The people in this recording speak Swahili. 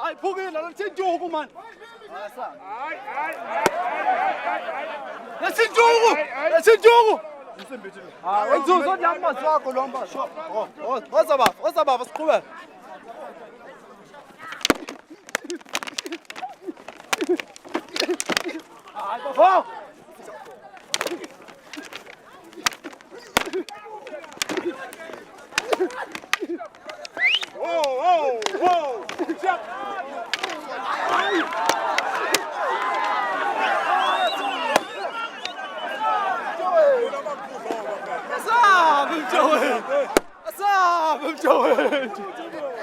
Ai, poke la tse jogo man. La tse jogo. La tse jogo. Ah, wenzo so nyama zwakho lomba. Wazaba siqhubeka. Hayi bafo. Whoa. Asab, Joel.